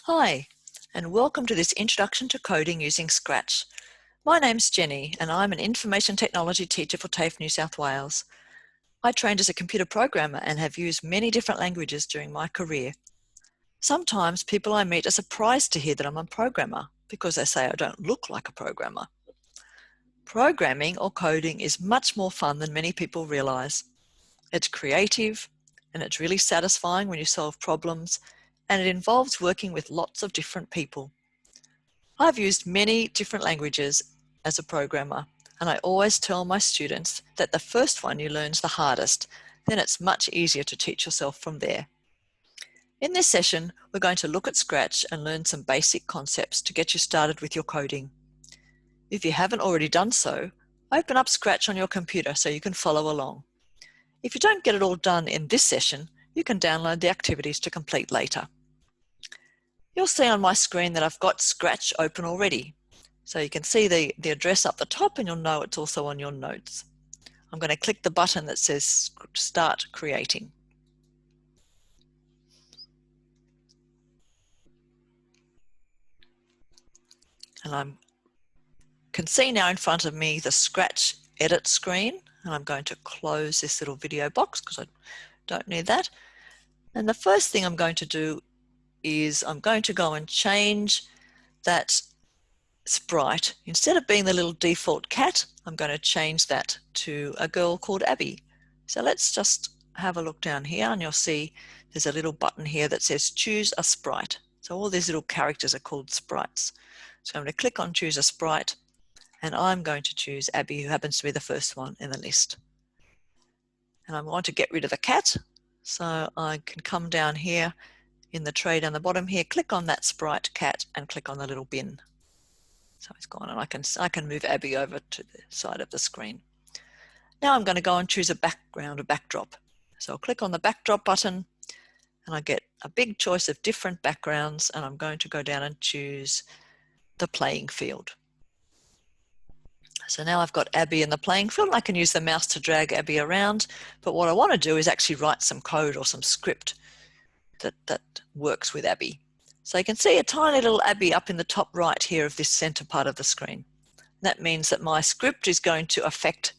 Hi, and welcome to this introduction to coding using Scratch. My name's Jenny, and I'm an information technology teacher for TAFE New South Wales. I trained as a computer programmer and have used many different languages during my career. Sometimes people I meet are surprised to hear that I'm a programmer because they say I don't look like a programmer. Programming or coding is much more fun than many people realise. It's creative, and it's really satisfying when you solve problems, and it involves working with lots of different people. I've used many different languages as a programmer, and I always tell my students that the first one you learn is the hardest, then it's much easier to teach yourself from there. In this session, we're going to look at Scratch and learn some basic concepts to get you started with your coding. If you haven't already done so, open up Scratch on your computer so you can follow along. If you don't get it all done in this session, you can download the activities to complete later. You'll see on my screen that I've got Scratch open already. So you can see the address up the top, and you'll know it's also on your notes. I'm going to click the button that says Start Creating. And I can see now in front of me the Scratch Edit screen. And I'm going to close this little video box because I don't need that. And the first thing I'm going to do is I'm going to go and change that sprite. Instead of being the little default cat, I'm going to change that to a girl called Abby. So let's just have a look down here, and you'll see there's a little button here that says choose a sprite. So all these little characters are called sprites. So I'm going to click on choose a sprite, and I'm going to choose Abby, who happens to be the first one in the list. And I want to get rid of the cat, so I can come down here in the tray down the bottom here, click on that sprite cat and click on the little bin. So it's gone, and I can move Abby over to the side of the screen. Now I'm going to go and choose a background, a backdrop. So I'll click on the backdrop button, and I get a big choice of different backgrounds, and I'm going to go down and choose the playing field. So now I've got Abby in the playing field. I can use the mouse to drag Abby around, but what I want to do is actually write some code or some script that works with Abby. So you can see a tiny little Abby up in the top right here of this center part of the screen. That means that my script is going to affect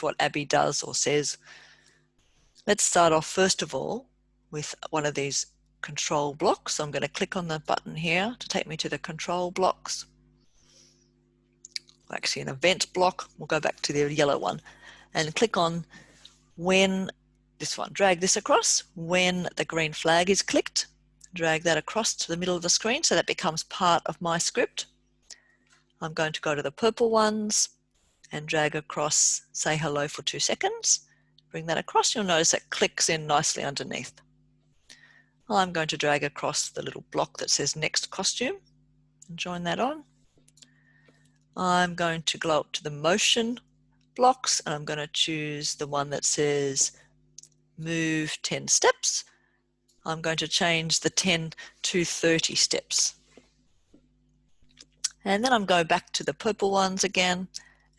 what Abby does or says. Let's start off first of all with one of these control blocks. So I'm going to click on the button here to take me to the control blocks. Actually, an event block. We'll go back to the yellow one and click on when this one. Drag this across when the green flag is clicked. Drag that across to the middle of the screen so that becomes part of my script. I'm going to go to the purple ones and drag across say hello for 2 seconds. Bring that across. You'll notice it clicks in nicely underneath. I'm going to drag across the little block that says next costume and join that on. I'm going to go up to the motion blocks, and I'm going to choose the one that says move 10 steps. I'm going to change the 10 to 30 steps. And then I'm going back to the purple ones again,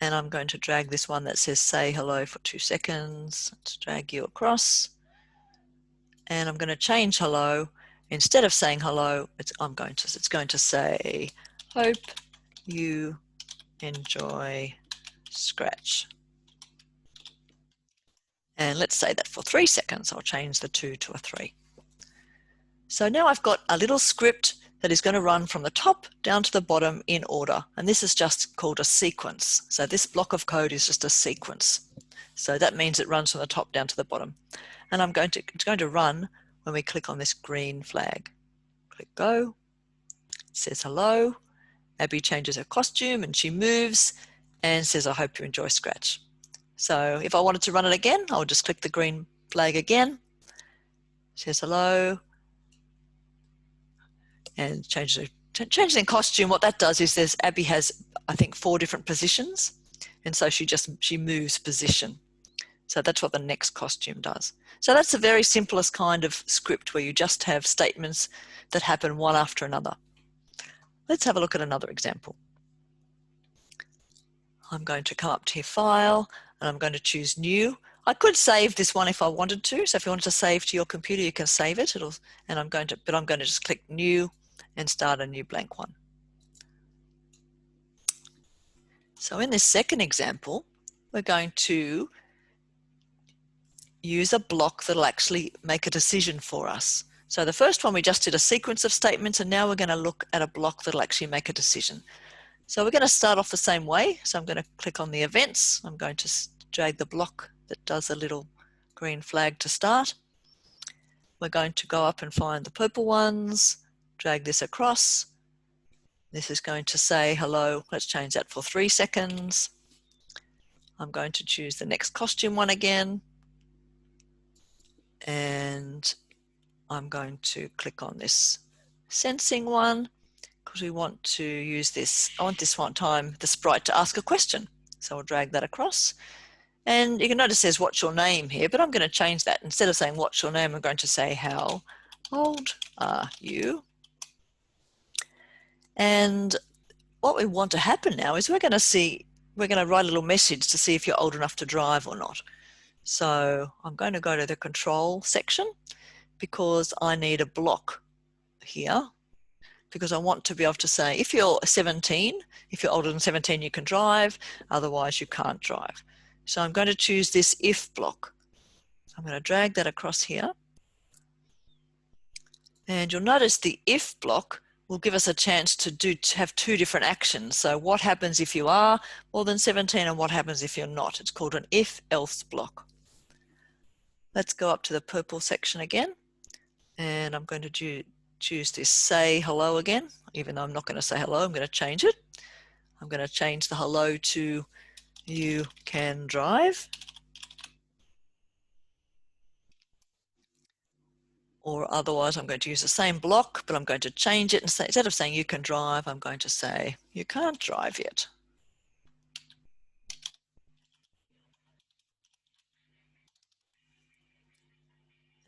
and I'm going to drag this one that says say hello for 2 seconds. Let's drag you across. And I'm going to change hello. Instead of saying hello, it's going to say hope you enjoy Scratch. And let's say that for 3 seconds. I'll change the 2 to a 3. So now I've got a little script that is going to run from the top down to the bottom in order. And this is just called a sequence. So this block of code is just a sequence. So that means it runs from the top down to the bottom. And it's going to run when we click on this green flag. Click go. It says hello. Abby changes her costume and she moves and says, I hope you enjoy Scratch. So if I wanted to run it again, I would just click the green flag again. It says hello. And changes in costume. What that does is Abby has, I think, 4 different positions. And so she moves position. So that's what the next costume does. So that's the very simplest kind of script where you just have statements that happen one after another. Let's have a look at another example. I'm going to come up to File, and I'm going to choose New. I could save this one if I wanted to. So if you wanted to save to your computer, you can save it. I'm going to just click New and start a new blank one. So in this second example, we're going to use a block that'll actually make a decision for us. So the first one, we just did a sequence of statements, and now we're going to look at a block that'll actually make a decision. So we're going to start off the same way. So I'm going to click on the events. I'm going to drag the block that does a little green flag to start. We're going to go up and find the purple ones, drag this across. This is going to say hello. Let's change that for 3 seconds. I'm going to choose the next costume one again. And I'm going to click on this sensing one because we want to use this. I want this one time the sprite to ask a question. So I'll drag that across. And you can notice there's what's your name here, but I'm going to change that. Instead of saying what's your name, I'm going to say how old are you? And what we want to happen now is we're going to write a little message to see if you're old enough to drive or not. So I'm going to go to the control section because I need a block here, because I want to be able to say if you're 17, if you're older than 17, you can drive, otherwise you can't drive. So I'm going to choose this if block. I'm going to drag that across here. And you'll notice the if block will give us a chance to have 2 different actions. So what happens if you are more than 17 and what happens if you're not? It's called an if-else block. Let's go up to the purple section again. And I'm going to choose this say hello again. Even though I'm not going to say hello, I'm going to change it. I'm going to change the hello to you can drive. Or otherwise I'm going to use the same block, but I'm going to change it and say, instead of saying you can drive, I'm going to say you can't drive yet.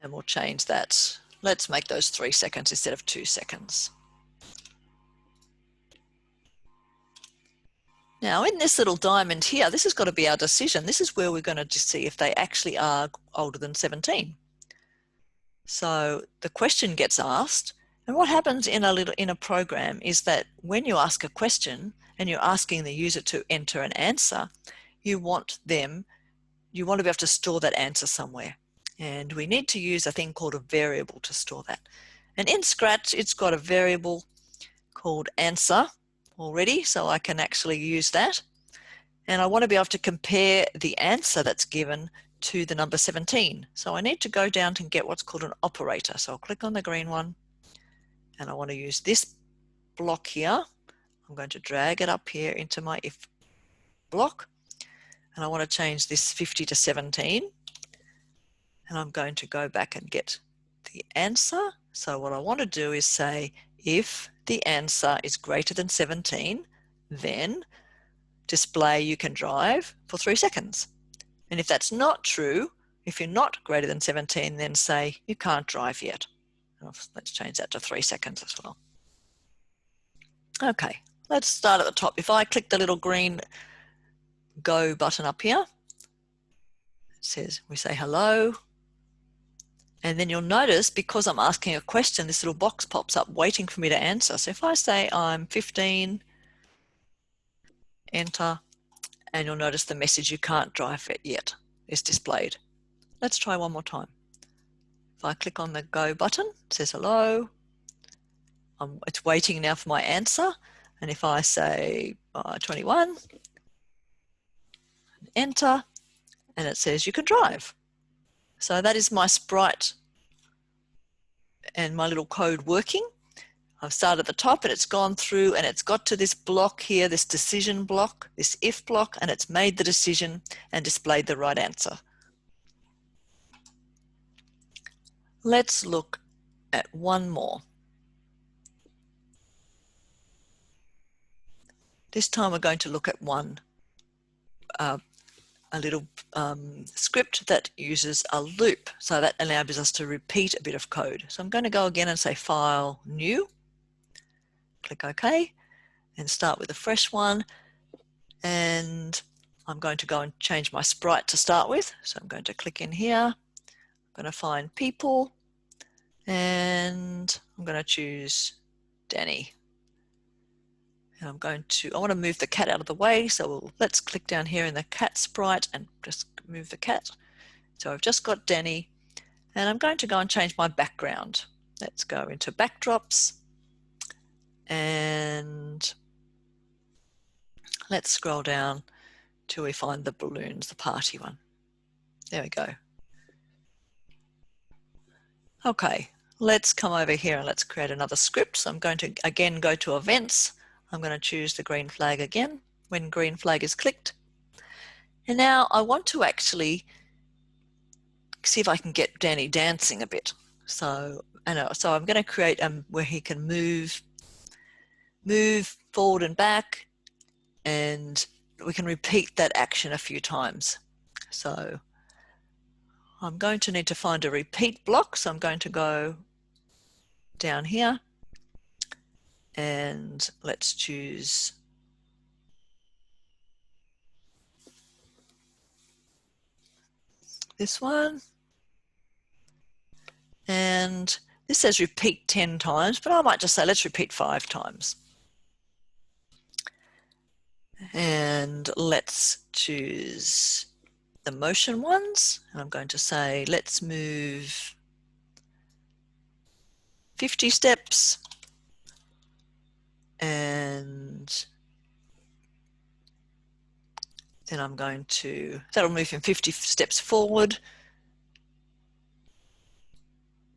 And we'll change that. Let's make those 3 seconds instead of 2 seconds. Now in this little diamond here, this has got to be our decision. This is where we're going to see if they actually are older than 17. So the question gets asked, and what happens in a program is that when you ask a question and you're asking the user to enter an answer, you want to be able to store that answer somewhere. And we need to use a thing called a variable to store that. And in Scratch, it's got a variable called answer already, so I can actually use that. And I want to be able to compare the answer that's given to the number 17. So I need to go down and get what's called an operator. So I'll click on the green one, and I want to use this block here. I'm going to drag it up here into my if block, and I want to change this 50 to 17. And I'm going to go back and get the answer. So what I want to do is say, if the answer is greater than 17, then display you can drive for 3 seconds. And if that's not true, if you're not greater than 17, then say you can't drive yet. Let's change that to 3 seconds as well. Okay, let's start at the top. If I click the little green go button up here, it says, we say hello. And then you'll notice, because I'm asking a question, this little box pops up waiting for me to answer. So if I say I'm 15, enter, and you'll notice the message you can't drive it yet is displayed. Let's try one more time. If I click on the go button, it says hello. It's waiting now for my answer. And if I say 21, enter, and it says you can drive. So that is my sprite and my little code working. I've started at the top and it's gone through and it's got to this block here, this decision block, this if block, and it's made the decision and displayed the right answer. Let's look at one more. This time we're going to look at one, a little script that uses a loop. So that allows us to repeat a bit of code. So I'm going to go again and say File, New. Click OK and start with a fresh one. And I'm going to go and change my sprite to start with. So I'm going to click in here. I'm going to find people, and I'm going to choose Danny. And I want to move the cat out of the way. So let's click down here in the cat sprite and just move the cat. So I've just got Danny, and I'm going to go and change my background. Let's go into backdrops, and let's scroll down till we find the balloons, the party one. There we go. Okay, let's come over here and let's create another script. So I'm going to again go to events. I'm going to choose the green flag again when green flag is clicked. And now I want to actually see if I can get Danny dancing a bit. So I'm going to create where he can move forward and back, and we can repeat that action a few times. So I'm going to need to find a repeat block. So I'm going to go down here and let's choose this one. And this says repeat 10 times, but I might just say let's repeat 5 times. And let's choose the motion ones. And I'm going to say let's move 50 steps, and then I'm going to, that'll move him 50 steps forward.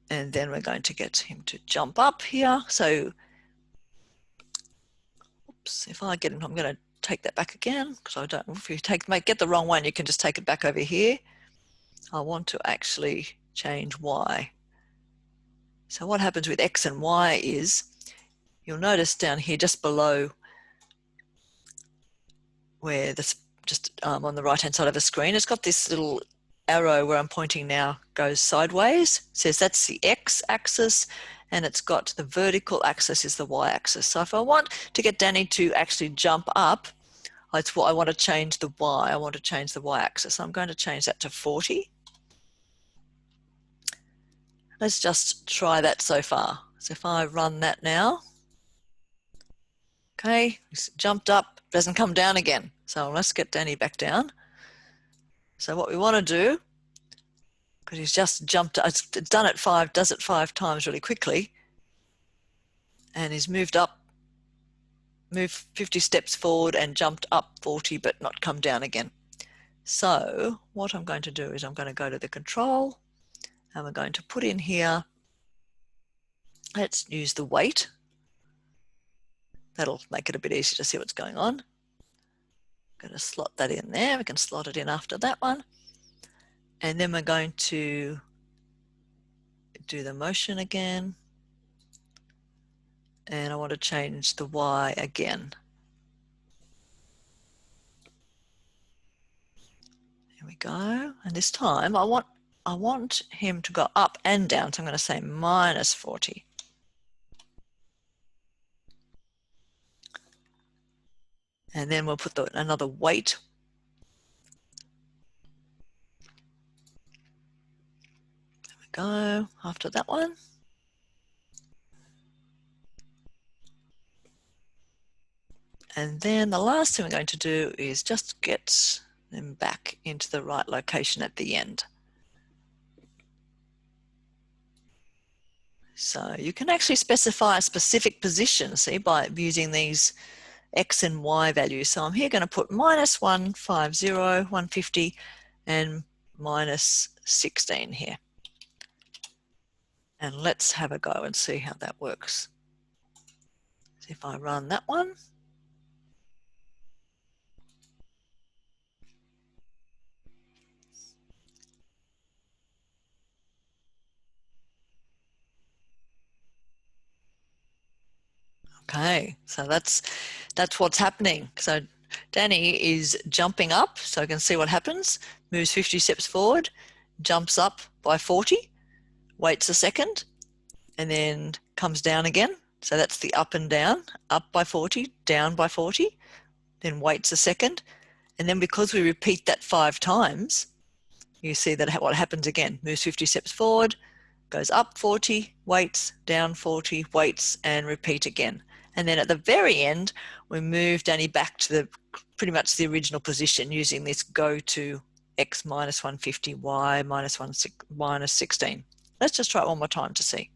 And then we're going to get him to jump up here. So, oops, if I get him, I'm going to take that back again, because I don't, if you get the wrong one, you can just take it back over here. I want to actually change Y. So what happens with X and Y is, you'll notice down here just below where this, just on the right hand side of the screen, it's got this little arrow where I'm pointing now goes sideways. It says that's the X axis, and it's got the vertical axis is the Y axis. So if I want to get Danny to actually jump up, that's what I want to change the Y. I want to change the Y axis. So I'm going to change that to 40. Let's just try that so far. So if I run that now, okay, he's jumped up, doesn't come down again. So let's get Danny back down. So what we want to do, because he's just jumped, it's done it does it 5 times really quickly, and he's moved 50 steps forward and jumped up 40, but not come down again. So what I'm going to do is I'm going to go to the control, and we're going to put in here, let's use the weight. That'll make it a bit easier to see what's going on. I'm going to slot that in there. We can slot it in after that one. And then we're going to do the motion again. And I want to change the Y again. There we go. And this time I want him to go up and down. So I'm going to say minus 40. And then we'll put another weight. There we go. After that one. And then the last thing we're going to do is just get them back into the right location at the end. So you can actually specify a specific position, see, by using these X and Y values. So I'm here going to put minus 150, 150, and minus 16 here. And let's have a go and see how that works. So if I run that one, okay, so that's what's happening. So Danny is jumping up, so I can see what happens. Moves 50 steps forward, jumps up by 40, waits a second, and then comes down again. So that's the up and down, up by 40, down by 40, then waits a second, And then because we repeat that 5 times, you see that what happens again, moves 50 steps forward, goes up 40, waits, down 40, waits, and repeat again. And then at the very end, we move Danny back to pretty much the original position using this go to x minus 150, y minus 16. Let's just try it one more time to see.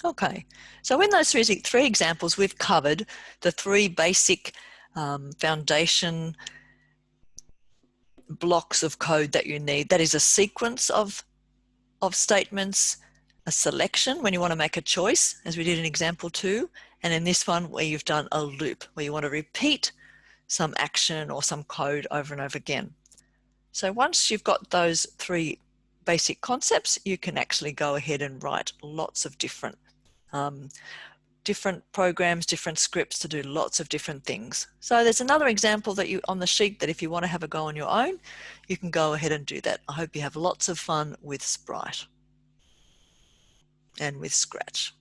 Okay, so in those three examples, we've covered the 3 basic foundation blocks of code that you need. That is a sequence of statements, a selection when you want to make a choice, as we did in example 2, and in this one where you've done a loop, where you want to repeat some action or some code over and over again. So once you've got those 3 basic concepts, you can actually go ahead and write lots of different programs, different scripts to do lots of different things. So there's another example that you on the sheet that if you want to have a go on your own, you can go ahead and do that. I hope you have lots of fun with Sprite and with Scratch.